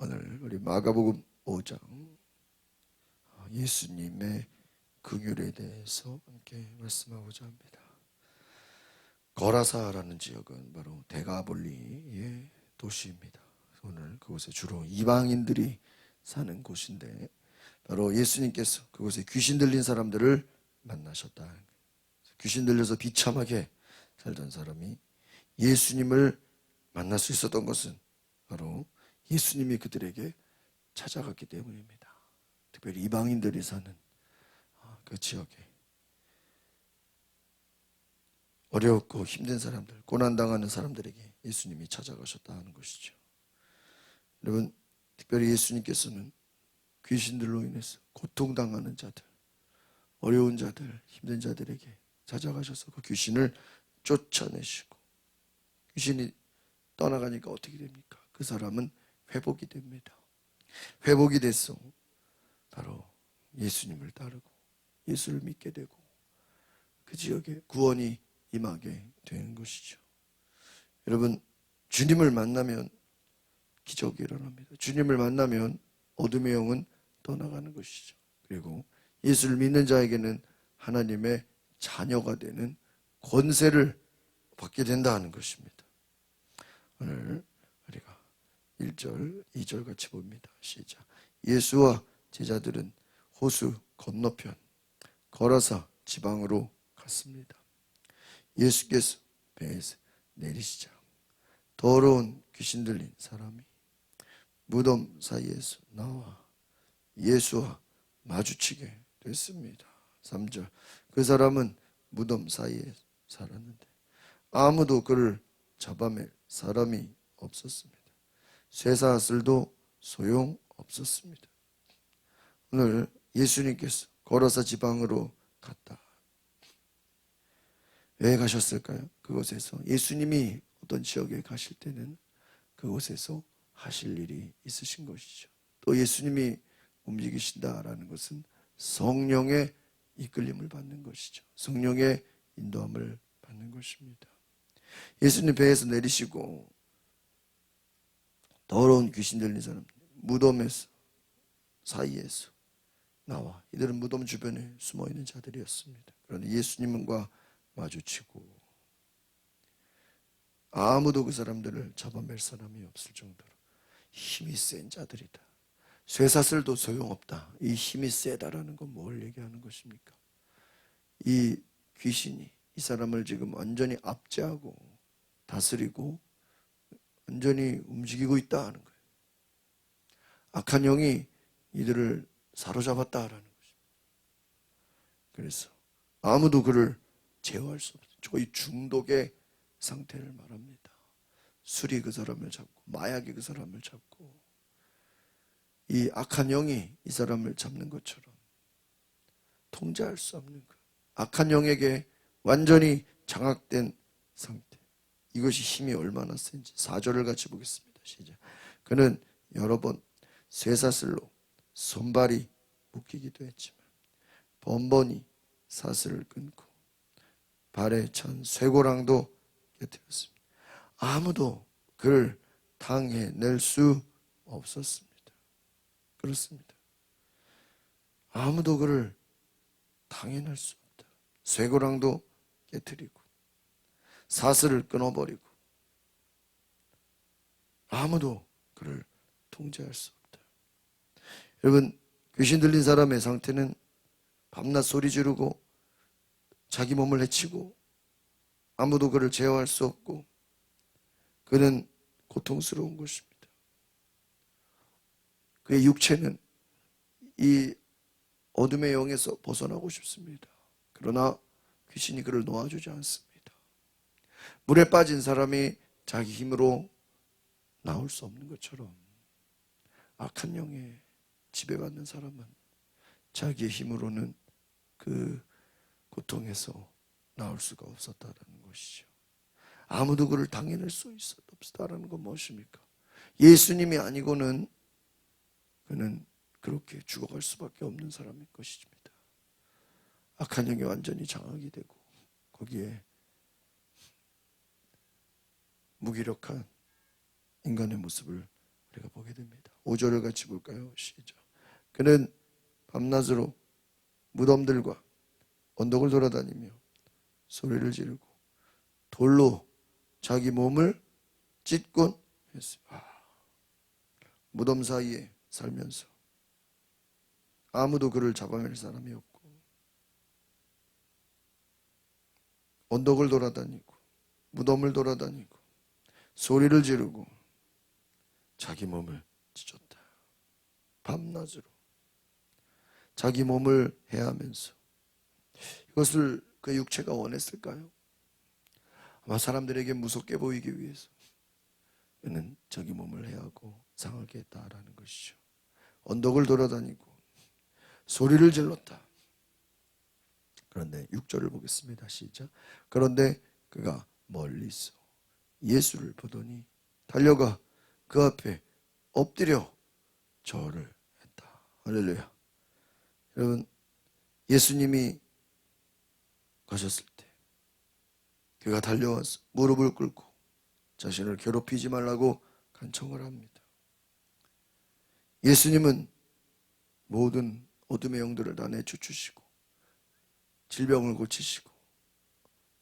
오늘 우리 마가복음 5장 예수님의 긍휼에 대해서 함께 말씀하고자 합니다. 거라사라는 지역은 바로 데가볼리의 도시입니다. 오늘 그곳에 주로 이방인들이 사는 곳인데 바로 예수님께서 그곳에 귀신 들린 사람들을 만나셨다. 귀신 들려서 비참하게 살던 사람이 예수님을 만날 수 있었던 것은 바로 예수님이 그들에게 찾아갔기 때문입니다. 특별히 이방인들이 사는 그 지역에 어렵고 힘든 사람들, 고난당하는 사람들에게 예수님이 찾아가셨다 하는 것이죠. 여러분, 특별히 예수님께서는 귀신들로 인해서 고통당하는 자들, 어려운 자들, 힘든 자들에게 찾아가셔서 그 귀신을 쫓아내시고 귀신이 떠나가니까 어떻게 됩니까? 그 사람은 회복이 됩니다. 회복이 돼서 바로 예수님을 따르고 예수를 믿게 되고 그 지역에 구원이 임하게 되는 것이죠. 여러분, 주님을 만나면 기적이 일어납니다. 주님을 만나면 어둠의 영은 떠나가는 것이죠. 그리고 예수를 믿는 자에게는 하나님의 자녀가 되는 권세를 받게 된다는 것입니다. 오늘 우리가 1절, 2절 같이 봅니다. 시작. 예수와 제자들은 호수 건너편 거라사 지방으로 갔습니다. 예수께서 배에서 내리시자 더러운 귀신 들린 사람이 무덤 사이에서 나와 예수와 마주치게 됐습니다. 3절. 그 사람은 무덤 사이에 살았는데 아무도 그를 잡아낼 사람이 없었습니다. 쇠사슬도 소용없었습니다. 오늘 예수님께서 거라사 지방으로 갔다. 왜 가셨을까요? 그곳에서 예수님이 어떤 지역에 가실 때는 그곳에서 하실 일이 있으신 것이죠. 또 예수님이 움직이신다라는 것은 성령의 이끌림을 받는 것이죠. 성령의 인도함을 받는 것입니다. 예수님 배에서 내리시고 더러운 귀신 들린 사람 무덤에서 사이에서 나와 이들은 무덤 주변에 숨어있는 자들이었습니다. 그런데 예수님과 마주치고 아무도 그 사람들을 잡아낼 사람이 없을 정도로 힘이 센 자들이다. 쇠사슬도 소용없다. 이 힘이 세다라는 건 뭘 얘기하는 것입니까? 이 귀신이 이 사람을 지금 완전히 압제하고 다스리고 완전히 움직이고 있다 하는 거예요. 악한 영이 이들을 사로잡았다라는 것입니다. 그래서 아무도 그를 제어할 수 없어요. 거의 중독의 상태를 말합니다. 술이 그 사람을 잡고 마약이 그 사람을 잡고 이 악한 영이 이 사람을 잡는 것처럼 통제할 수 없는 것. 악한 영에게 완전히 장악된 상태. 이것이 힘이 얼마나 센지 4절을 같이 보겠습니다. 시작. 그는 여러 번 쇠사슬로 손발이 묶이기도 했지만 번번이 사슬을 끊고 발에 찬 쇠고랑도 깨뜨렸습니다. 아무도 그를 당해낼 수 없었습니다. 그렇습니다. 아무도 그를 당해낼 수 없다. 쇠고랑도 깨뜨리고 사슬을 끊어버리고 아무도 그를 통제할 수 없다. 여러분, 귀신 들린 사람의 상태는 밤낮 소리 지르고 자기 몸을 해치고 아무도 그를 제어할 수 없고 그는 고통스러운 것입니다. 그의 육체는 이 어둠의 영에서 벗어나고 싶습니다. 그러나 귀신이 그를 놓아주지 않습니다. 물에 빠진 사람이 자기 힘으로 나올 수 없는 것처럼 악한 영에 지배받는 사람은 자기의 힘으로는 그 고통에서 나올 수가 없었다는 것이죠. 아무도 그를 당해낼 수 없었다는 건 무엇입니까? 예수님이 아니고는 그는 그렇게 죽어갈 수밖에 없는 사람일 것입니다. 악한 영이 완전히 장악이 되고 거기에 무기력한 인간의 모습을 우리가 보게 됩니다. 5절을 같이 볼까요? 시작. 그는 밤낮으로 무덤들과 언덕을 돌아다니며 소리를 지르고 돌로 자기 몸을 찢곤 했어요. 무덤 사이에 살면서 아무도 그를 잡아낼 사람이 없고 언덕을 돌아다니고 무덤을 돌아다니고 소리를 지르고 자기 몸을 찢었다. 밤낮으로 자기 몸을 해하면서. 이것을 그 육체가 원했을까요? 아마 사람들에게 무섭게 보이기 위해서 그는 자기 몸을 해하고 상하게 했다라는 것이죠. 언덕을 돌아다니고 소리를 질렀다. 그런데 6절을 보겠습니다. 시작. 그런데 그가 멀리서 예수를 보더니 달려가 그 앞에 엎드려 절을 했다. 할렐루야. 여러분, 예수님이 가셨을 때 그가 달려와서 무릎을 꿇고 자신을 괴롭히지 말라고 간청을 합니다. 예수님은 모든 어둠의 영들을 다 내쫓으시고 질병을 고치시고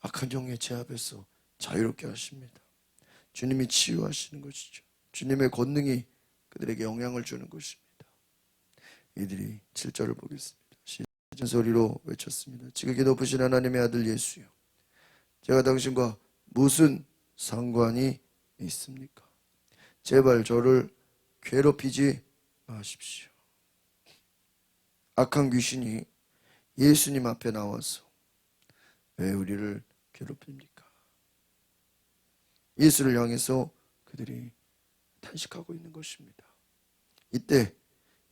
악한 영의 제압에서 자유롭게 하십니다. 주님이 치유하시는 것이죠. 주님의 권능이 그들에게 영향을 주는 것입니다. 이들이 7절을 보겠습니다. 시즌 소리로 외쳤습니다. 지극히 높으신 하나님의 아들 예수여, 제가 당신과 무슨 상관이 있습니까? 제발 저를 괴롭히지 마십시오. 악한 귀신이 예수님 앞에 나와서 왜 우리를 괴롭힙니까? 예수를 향해서 그들이 탄식하고 있는 것입니다. 이때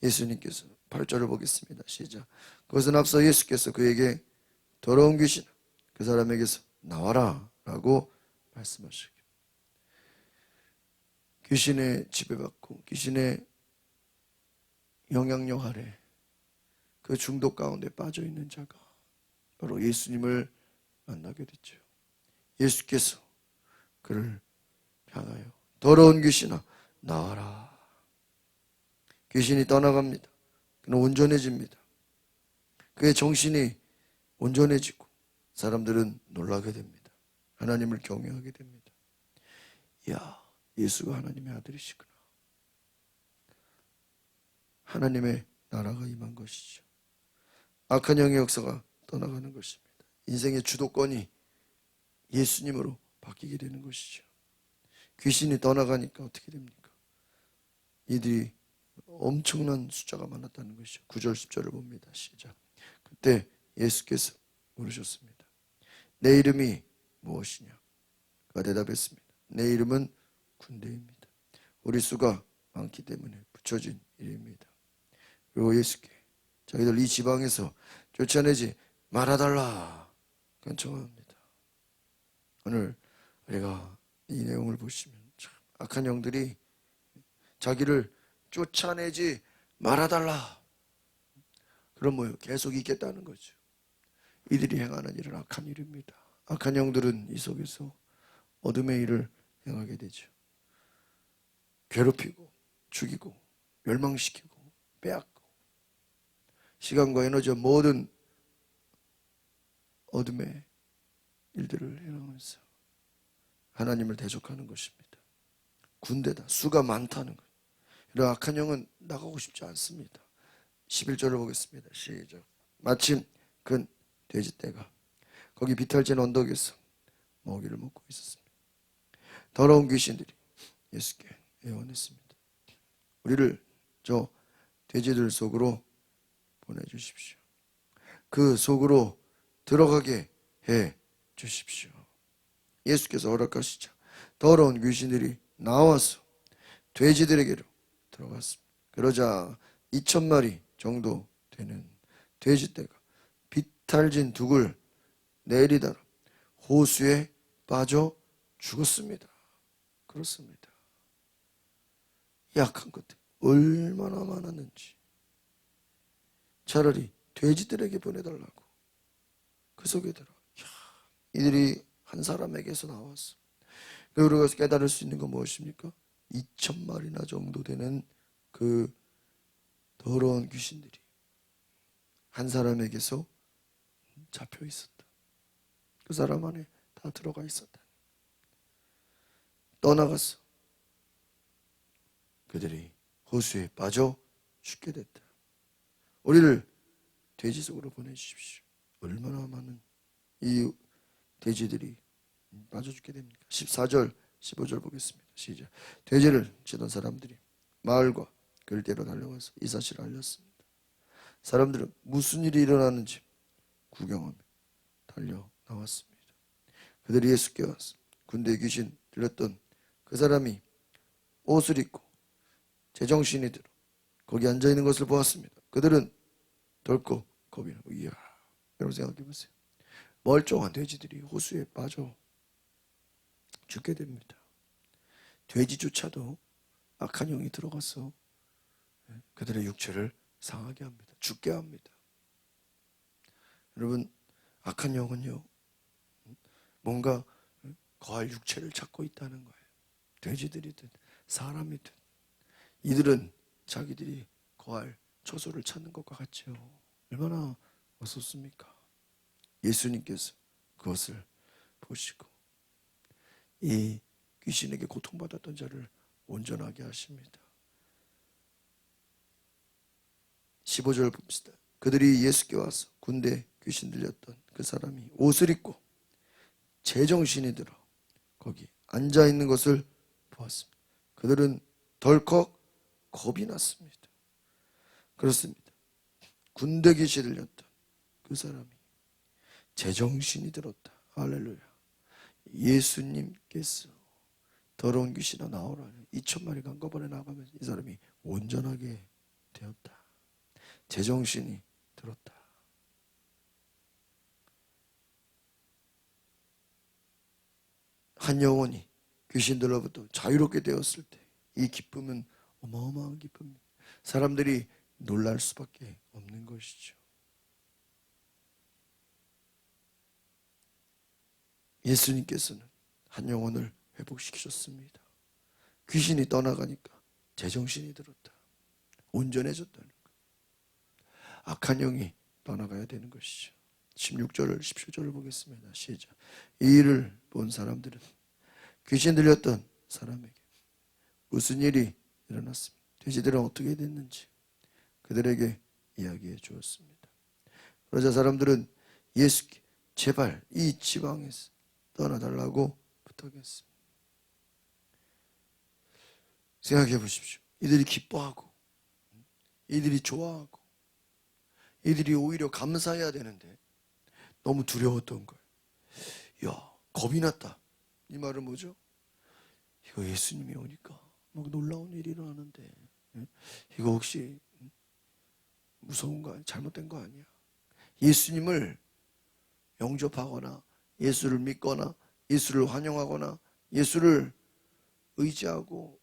예수님께서 8절을 보겠습니다. 시작. 그것은 앞서 예수께서 그에게 더러운 귀신 그 사람에게서 나와라 라고 말씀하시고, 귀신의 지배받고 귀신의 영향력 아래 그 중독 가운데 빠져 있는 자가 바로 예수님을 만나게 됐죠. 예수께서 그를 향하여 더러운 귀신아 나와라. 귀신이 떠나갑니다. 그는 온전해집니다. 그의 정신이 온전해지고 사람들은 놀라게 됩니다. 하나님을 경외하게 됩니다. 이야, 예수가 하나님의 아들이시구나. 하나님의 나라가 임한 것이죠. 악한 영의 역사가 떠나가는 것입니다. 인생의 주도권이 예수님으로 바뀌게 되는 것이죠. 귀신이 떠나가니까 어떻게 됩니까? 이들이 엄청난 숫자가 많았다는 것이죠. 9절 10절을 봅니다. 시작. 그때 예수께서 물으셨습니다. 내 이름이 무엇이냐? 그가 대답했습니다. 내 이름은 군대입니다. 우리 수가 많기 때문에 붙여진 이름입니다. 그리고 예수께 자기들 이 지방에서 쫓아내지 말아달라 간청합니다. 오늘 우리가 이 내용을 보시면 참 악한 영들이 자기를 쫓아내지 말아달라, 그런 뭐예요? 계속 있겠다는 거죠. 이들이 행하는 일은 악한 일입니다. 악한 영들은 이 속에서 어둠의 일을 행하게 되죠. 괴롭히고 죽이고 멸망시키고 빼앗고 시간과 에너지와 모든 어둠의 일들을 행하면서 하나님을 대적하는 것입니다. 군대다. 수가 많다는 거예요. 이런 악한 영은 나가고 싶지 않습니다. 11절을 보겠습니다. 시작. 마침 그 돼지떼가 거기 비탈진 언덕에서 먹이를 먹고 있었습니다. 더러운 귀신들이 예수께 애원했습니다. 우리를 저 돼지들 속으로 보내주십시오. 그 속으로 들어가게 해 주십시오. 예수께서 허락하시자 더러운 귀신들이 나와서 돼지들에게로 들어갔습니다. 그러자 2,000마리 정도 되는 돼지떼가 비탈진 둑을 내리다가 호수에 빠져 죽었습니다. 그렇습니다. 약한 것들 얼마나 많았는지 차라리 돼지들에게 보내달라고 그 속에 들어. 이들이 한 사람에게서 나왔어. 우리가 깨달을 수 있는 건 무엇입니까? 2,000마리나 정도 되는 그 더러운 귀신들이 한 사람에게서 잡혀 있었다. 그 사람 안에 다 들어가 있었다. 떠나갔어. 그들이 호수에 빠져 죽게 됐다. 우리를 돼지 속으로 보내주십시오. 얼마나 많은 이 돼지들이 빠져 죽게 됩니까? 14절 15절 보겠습니다. 시작. 돼지를 치던 사람들이 마을과 글대로 달려와서 이 사실을 알렸습니다. 사람들은 무슨 일이 일어나는지 구경하며 달려 나왔습니다. 그들이 예수께 와서 군대에 귀신 들렸던 그 사람이 옷을 입고 제정신이 들어 거기 앉아있는 것을 보았습니다. 그들은 덜컥 겁이 나고, 이야, 여러분 생각해 보세요. 멀쩡한 돼지들이 호수에 빠져 죽게 됩니다. 돼지조차도 악한 영이 들어가서 그들의 육체를 상하게 합니다. 죽게 합니다. 여러분, 악한 영은요, 뭔가 거할 육체를 찾고 있다는 거예요. 돼지들이든 사람이든 이들은 자기들이 거할 처소를 찾는 것과 같죠. 얼마나 어둡습니까? 예수님께서 그것을 보시고 이 귀신에게 고통받았던 자를 온전하게 하십니다. 15절 봅시다. 그들이 예수께 와서 군대 귀신 들렸던 그 사람이 옷을 입고 제정신이 들어 거기 앉아있는 것을 보았습니다. 그들은 덜컥 겁이 났습니다. 그렇습니다. 군대 귀신 들렸던 그 사람이 제정신이 들었다. 할렐루야. 예수님께서 더러운 귀신아 나오라. 2,000마리가 한꺼번에 나가면서 이 사람이 온전하게 되었다. 제정신이 들었다. 한 영혼이 귀신들로부터 자유롭게 되었을 때 이 기쁨은 어마어마한 기쁨입니다. 사람들이 놀랄 수밖에 없는 것이죠. 예수님께서는 한 영혼을 회복시키셨습니다. 귀신이 떠나가니까 제정신이 들었다. 온전해졌다는 것. 악한 영이 떠나가야 되는 것이죠. 16절을 17절을 보겠습니다. 시작. 이 일을 본 사람들은 귀신 들렸던 사람에게 무슨 일이 일어났습니다. 돼지들은 어떻게 됐는지 그들에게 이야기해 주었습니다. 그러자 사람들은 예수께 제발 이 지방에서 떠나달라고 부탁했습니다. 생각해 보십시오. 이들이 기뻐하고 이들이 좋아하고 이들이 오히려 감사해야 되는데 너무 두려웠던 거예요. 야, 겁이 났다. 이 말은 뭐죠? 이거 예수님이 오니까 막 놀라운 일이 일어나는데 이거 혹시 무서운 거 아니야? 잘못된 거 아니야? 예수님을 영접하거나 예수를 믿거나 예수를 환영하거나 예수를 의지하고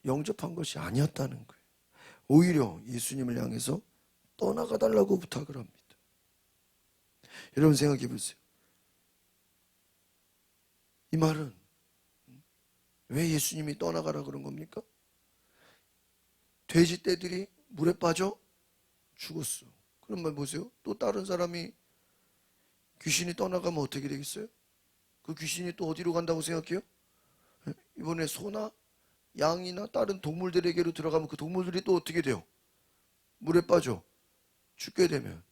영접한 것이 아니었다는 거예요. 오히려 예수님을 향해서 떠나가달라고 부탁을 합니다. 여러분 생각해 보세요. 이 말은 왜 예수님이 떠나가라 그런 겁니까? 돼지떼들이 물에 빠져 죽었어. 그런 말 보세요. 또 다른 사람이 귀신이 떠나가면 어떻게 되겠어요? 그 귀신이 또 어디로 간다고 생각해요? 이번에 소나 양이나 다른 동물들에게로 들어가면 그 동물들이 또 어떻게 돼요? 물에 빠져 죽게 되면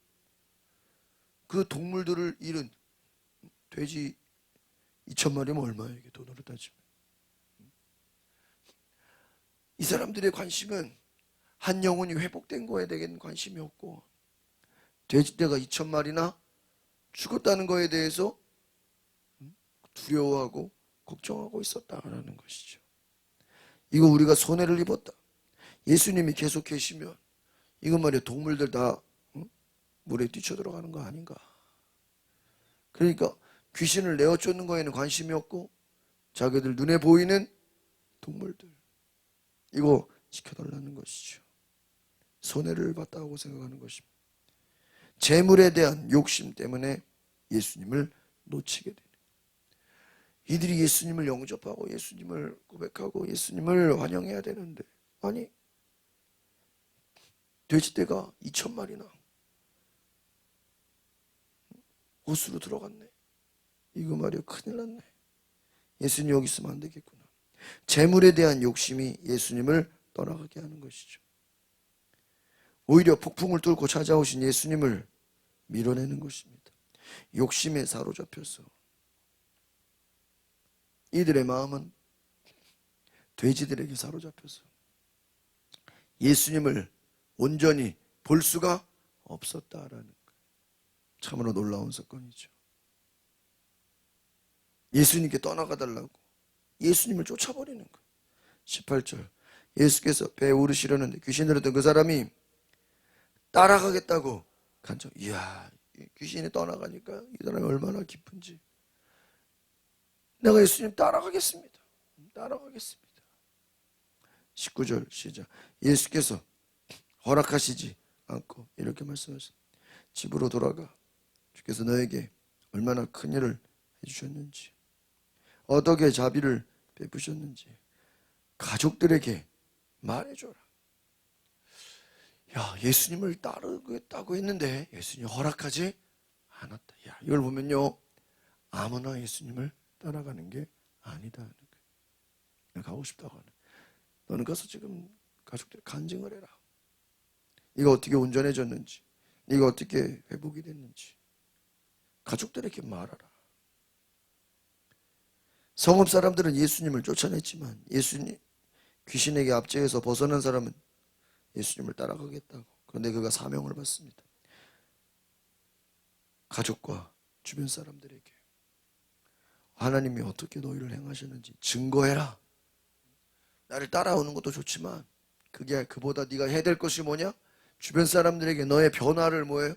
그 동물들을 잃은 돼지 2,000마리면 얼마예요? 이게 돈으로 따지면. 이 사람들의 관심은 한 영혼이 회복된 거에 대한 관심이 없고 돼지떼가 2,000마리나 죽었다는 거에 대해서 두려워하고 걱정하고 있었다라는 것이죠. 이거 우리가 손해를 입었다. 예수님이 계속 계시면 이건 말이야 동물들 다 물에 뛰쳐들어가는 거 아닌가. 그러니까 귀신을 내어 쫓는 거에는 관심이 없고 자기들 눈에 보이는 동물들 이거 지켜달라는 것이죠. 손해를 봤다고 생각하는 것입니다. 재물에 대한 욕심 때문에 예수님을 놓치게 되는 이들이 예수님을 영접하고 예수님을 고백하고 예수님을 환영해야 되는데 아니 돼지떼가 2,000마리나 호수로 들어갔네. 이거 말이야 큰일 났네. 예수님 여기 있으면 안 되겠구나. 재물에 대한 욕심이 예수님을 떠나가게 하는 것이죠. 오히려 폭풍을 뚫고 찾아오신 예수님을 밀어내는 것입니다. 욕심에 사로잡혀서 이들의 마음은 돼지들에게 사로잡혀서 예수님을 온전히 볼 수가 없었다라는 거예요. 참으로 놀라운 사건이죠. 예수님께 떠나가달라고 예수님을 쫓아버리는 거예요. 18절 예수께서 배에 오르시려는데 귀신 들었던 그 사람이 따라가겠다고 간청. 이야, 귀신이 떠나가니까 이 사람이 얼마나 기쁜지. 내가 예수님 따라가겠습니다. 따라가겠습니다. 19절 시작. 예수께서 허락하시지 않고 이렇게 말씀하셨습니다. 집으로 돌아가. 주께서 너에게 얼마나 큰 일을 해주셨는지, 어떻게 자비를 베푸셨는지 가족들에게 말해줘라. 야, 예수님을 따르겠다고 했는데 예수님이 허락하지 않았다. 야, 이걸 보면요, 아무나 예수님을 따라가는 게 아니다 하는 거예요. 내가 가고 싶다고 하는. 너는 가서 지금 가족들 간증을 해라. 이거 어떻게 온전해졌는지, 이거 어떻게 회복이 됐는지 가족들에게 말하라. 성읍 사람들은 예수님을 쫓아냈지만 예수님 귀신에게 압제해서 벗어난 사람은 예수님을 따라가겠다고. 그런데 그가 사명을 받습니다. 가족과 주변 사람들에게 하나님이 어떻게 너희를 행하셨는지 증거해라. 나를 따라오는 것도 좋지만 그게 그보다 네가 해야 될 것이 뭐냐? 주변 사람들에게 너의 변화를 뭐예요?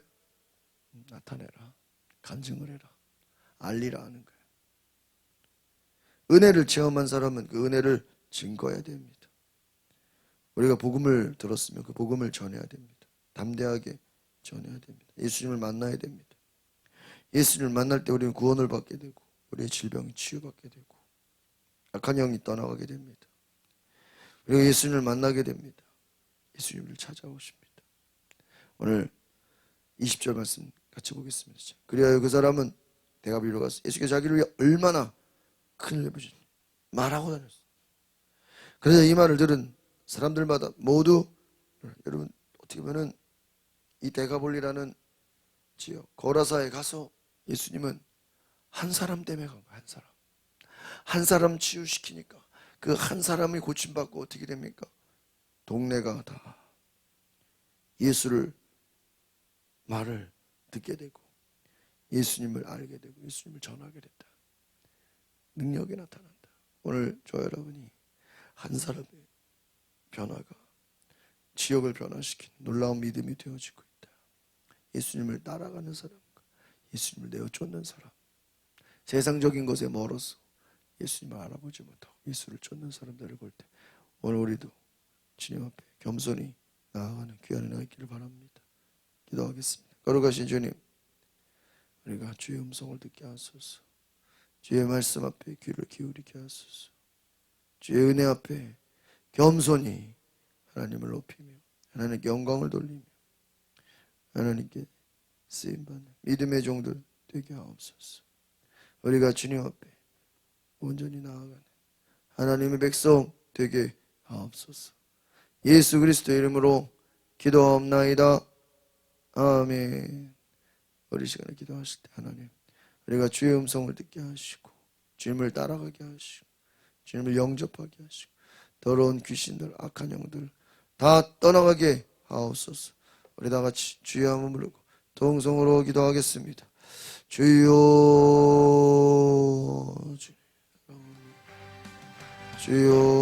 나타내라. 간증을 해라. 알리라 하는 거예요. 은혜를 체험한 사람은 그 은혜를 증거해야 됩니다. 우리가 복음을 들었으면 그 복음을 전해야 됩니다. 담대하게 전해야 됩니다. 예수님을 만나야 됩니다. 예수님을 만날 때 우리는 구원을 받게 되고 우리의 질병이 치유받게 되고 악한 영이 떠나가게 됩니다. 우리가 예수님을 만나게 됩니다. 예수님을 찾아오십니다. 오늘 20절 말씀 같이 보겠습니다. 그리하여 그 사람은 대가비로 가서 예수께서 자기를 위해 얼마나 큰일 내보셨는지 말하고 다녔어요. 그래서 이 말을 들은 사람들마다 모두, 여러분 어떻게 보면 이 데가볼리라는 지역 거라사에 가서 예수님은 한 사람 때문에 간 거예요. 한 사람 치유시키니까 그 한 사람이 고침받고 어떻게 됩니까? 동네가 다 예수를 말을 듣게 되고 예수님을 알게 되고 예수님을 전하게 됐다. 능력이 나타난다. 오늘 저 여러분이 한 사람의 변화가 지역을 변화시키는 놀라운 믿음이 되어지고 있다. 예수님을 따라가는 사람과 예수님을 내어 쫓는 사람, 세상적인 것에 멀어서 예수님을 알아보지 못하고 예수를 쫓는 사람들을 볼 때 오늘 우리도 주님 앞에 겸손히 나아가는 귀한 은혜가 있기를 바랍니다. 기도하겠습니다. 거룩하신 주님, 우리가 주의 음성을 듣게 하소서. 주의 말씀 앞에 귀를 기울이게 하소서. 주의 은혜 앞에 겸손히 하나님을 높이며 하나님께 영광을 돌리며 하나님께 쓰임받는 믿음의 종들 되게 하옵소서. 우리가 주님 앞에 온전히 나아가는 하나님의 백성 되게 하옵소서. 예수 그리스도의 이름으로 기도하옵나이다. 아멘. 우리 시간에 기도하실 때 하나님, 우리가 주의 음성을 듣게 하시고 주님을 따라가게 하시고 주님을 영접하게 하시고 더러운 귀신들, 악한 영들 다 떠나가게 하옵소서. 우리 다 같이 주의 한번 부르고 동성으로 기도하겠습니다. 주여, 주여,